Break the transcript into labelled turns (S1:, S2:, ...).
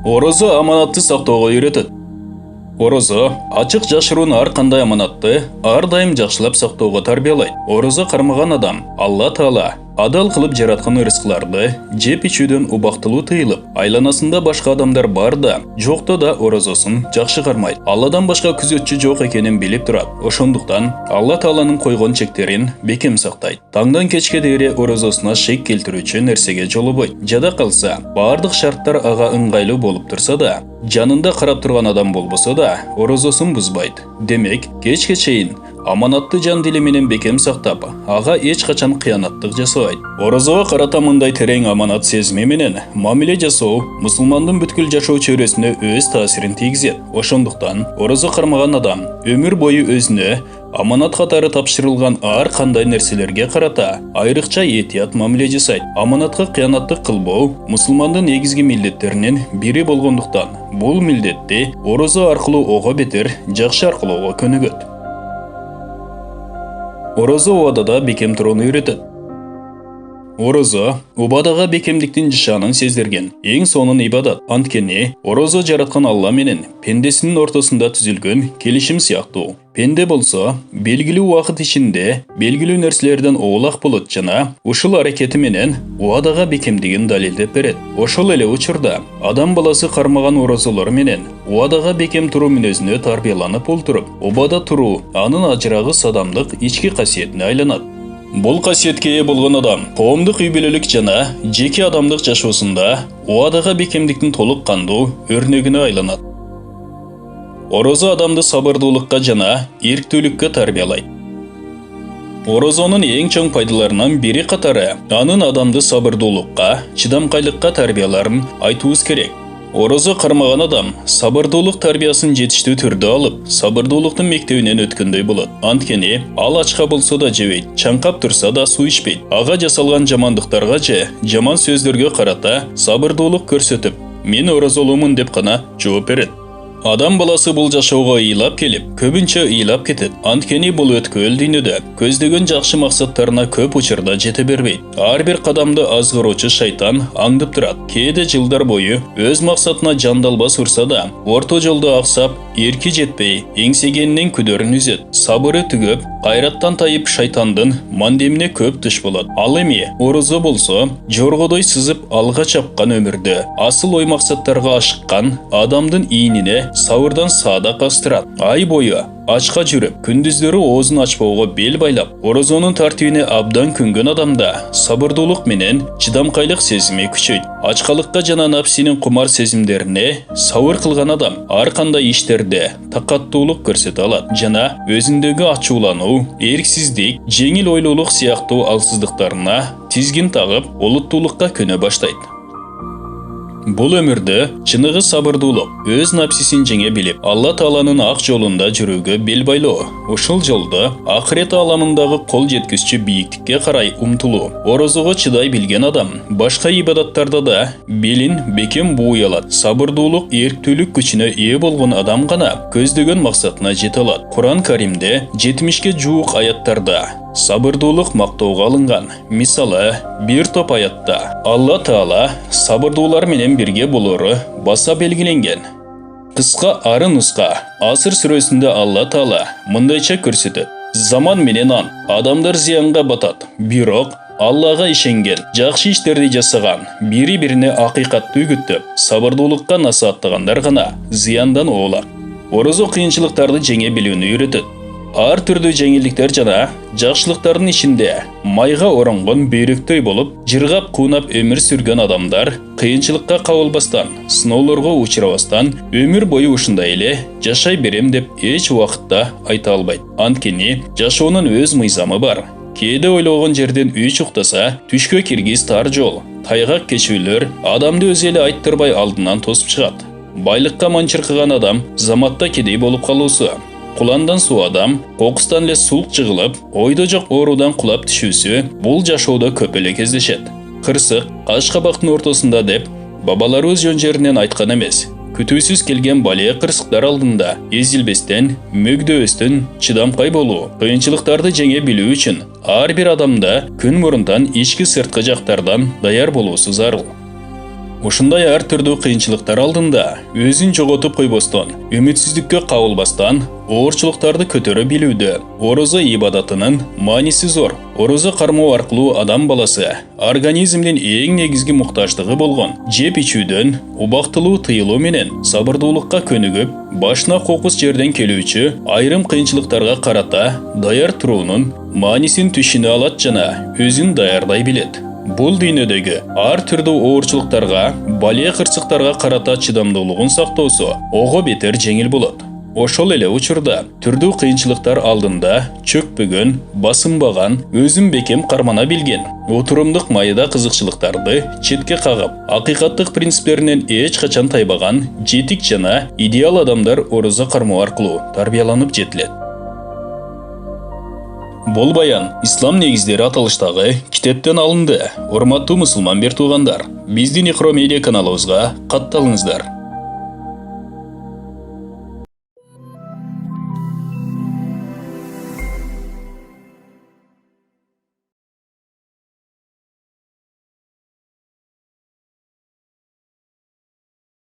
S1: Орозо аманатты сактоого үйрөтөт. Орозо ачык жашыруун ар кандай аманатты ар дайым жакшылап сактоого тарбиялайт. Орозо кармаган адам Алла Таала адал кылып жараткан ырыскыларды жеп ичүүдөн убактылуу тыйылып, айланасында башка адамдар бар да, жокто да орозосун жакшы кармайт. Алладан башка күзөтчү жок экенин билип турат. Ошондуктан Алла Тааланын койгон чектерин бекем сактайт. Таңдан кечке дейре орозосуна шек келтирүүчү нерсеге жолобойт. Жада калса, бардык шарттар ага ыңгайлуу болуп турса да, жанында карап турган адам болбосо да, орозосун бузбайт. Демек, кечке чейин аманатты жан дили менен бекем сактап, ага эч качан кыянаттык жасабайт. Орозого карата мындай терең аманат сезими менен мамиле жасоо мусулмандын бүткүл жашоо чөйрөсүнө өз таасирин тийгизет. Ошондуктан орозо кармаган адам өмүр бою өзүнө аманат катары тапшырылган ар кандай нерселерге карата айрыкча этият мамиле жасайт. Аманатка кыянаттык кылбоо мусулмандын негизги милдеттеринин бири болгондуктан, бул милдетти орозо аркылуу ого бетер жакшы аркылоого көнүгөт. Орозо убадада бекем турууну үйрөтөт. Орозо убадага бекемдиктин жашаанын сездирген эң сонун ибадат. Анткени орозо жараткан Алла менен пендесинин ортосунда түзүлгөн келишим сыяктуу. Пенде болсо, белгилүү убакыт ичинде белгилүү нерселерден оолак болот жана ушул аракети менен убадага бекемдигин далилдеп берет. Ошол эле учурда адам баласы кармаган орозолор менен убадага бекем туруу мүнөзүнө тарбияланып олтуруп, убада туруу анын ажырагы садамдык ички касиетине айланат. Бул касиетке ээ болгон адам коомдук үй бүлөлүк жана жеке адамдык жашоосунда убадага бекемдиктин толук кандуу өрнөгүнө айланат. Орозо адамды сабырдуулукка жана ийриктүүлүккө тарбиялайт. Орозонун эң чоң пайдаларынан бири катары анын адамды сабырдуулукка, чыдамкайлыкка тарбияларын айтуубуз керек. Орозо кармаган адам сабырдуулук тарбиясын жетиштүү түрдө алып, сабырдуулуктун мектебинен өткөндөй болот. Анткени ал ачка болсо да жебейт, чаңкап турса да суу ичпейт. Ага жасалган жамандыктарга же жаман сөздөргө карата сабырдуулук көрсөтүп, мен орозолумун деп гана жооп берет. Адам баласы бул жашоого ыйлап келип, көбүнчө ыйлап кетет. Анткени бул өткөл дүйнөдө көздөгөн жакшы максаттарына көп учурда жете бербейт. Ар бир кадамды азгыроочу шайтан аңдып турат. Кээде жылдар бою өз максатына жандалбас урса да, орто жолдо аксап, эрки жетпей, эңсегенинен күдөрүн үзөт. Сабыры түгөп, кайраттан тайып шайтандын мандемине көп туш болот. Ал эми орозо болсо, жоргодой сызып алга чапкан өмүрдө асыл ой максаттарга ашыккан адамдын ийнине сабырдан саада кастырат. Ай бою ачка жүрүп, күндүздөрү оозун ачпоого бел байлап, орозонун тартибине абдан көнгөн адамда сабырдуулук менен чыдамкайлык сезими күчөйт. Ачкалыкка жана напсинин кумар сезимдерине сабыр кылган адам ар кандай иштерде такаттуулук көрсөтө алат жана өзүндөгү ачуулануу, эрксиздик, жеңил ойлуулук сыяктуу алсыздыктарына тизгин тагып, олуттуулукка көнө баштайт. Бул өмүрдө чыныгы сабырдуулук, өз напсисин жеңе билип, Алла Тааланын ак жолунда жүрүүгө бел байлоо. Ушул жолдо акырет ааламындагы кол жеткүзчү бийиктикке карай умтулуу. Орозого чыдай билген адам башка ибадаттарда да белин бекем бууй алат. Сабырдуулук, эрктүүлүк күчүнө ээ болгон адам гана көздөгөн максатына жете алат. Куран Каримде 70-ке жуук аяттарда сабырдуулук мактоого алынган. Мисалы, бир топ аятта Алла Таала сабырдуулар менен бирге болору баса белгиленген. Кыска ары нуска Асыр сүрөсүндө Алла Таала мындайча көрсөтөт. Заман менен адамдар зыянга батат, бирок Аллага ишенген, жакшы иштерди жасаган, бири-бирине акыйкатты үгүттөп, сабырдуулукка насааттагандар гана зыяндан оолак. Орозо кыйынчылыктарды жеңе билүүнү үйрөтөт. Ар түрдүү жеңилдиктер жана жакшылыктардын ичинде майга оронгон бөйрөктөй болуп, жыргап куунап өмүр сүргөн адамдар кыйынчылыкка кабылбастан, сыноолорго учурабастан өмүр бою ушундай эле жашай берем деп эч убакытта айта албайт. Анткени жашоонун өз мыйзамы бар. Кээде ойлогон жерден үч уктаса, түшкө киргиз тар жол. Тайгак кечүүлөр адамды өзү эле айттырбай алдынан тосуп чыгат. Байлыкка манчыркаган адам заматта кедей болуп калуусу. Куландан суу адам, кокустан эле сулк жыгылып, ойдо жок оорудан кулап түшүүсү бул жашоодо көп эле кездешет. Кырсык Каш-кабактын ортосунда деп бабаларыбыз жөн жеринен айткан эмес. Күтүүсүз келген балия кырсыктар алдында эзилбестен, мөгдөбөстөн чыдамкай болуу, кыйынчылыктарды жеңе билүү үчүн ар бир адамда күн мурунтан ички сырткы жактардан даяр болуусу зарыл. Ушундай ар түрдүү кыйынчылыктар алдында өзүн жоготуп койбостон, үмүтсүздүккө кабылбастан, оорчулуктарды көтөрө билүүдө орозо ибадатынын мааниси зор. Орозо кармоо аркылуу адам баласы организмдин эң негизги муктаждыгы болгон жеп ичүүдөн убактылуу тыйылуу менен сабырдуулукка көнүгүп, башына кокус жерден келүүчү айрым кыйынчылыктарга карата даяр туруунун маанисин түшүнө алат жана өзүн даярдай билет. Бул дүйнөдөгү ар түрдүү оорчулуктарга, бале кырсыктарга карата чыдамдуулугун сактоосу ого бетер жеңил болот. Ошол эле учурда түрдүү кыйынчылыктар алдында чөкпөгөн, басынбаган, өзүн бекем кармана билген, отурумдук майда кызыкчылыктарды четке кагып, акыйкаттык принциптеринен эч качан тайбаган, жетик жана идеал адамдар орозо кармоо аркылуу тарбияланып жетилет. Бул баян ислам негиздери аталыштагы китептен алынды. Урматтуу мусулман бир туугандар, биздин Ихро медиа каналыбызга катталыңыздар.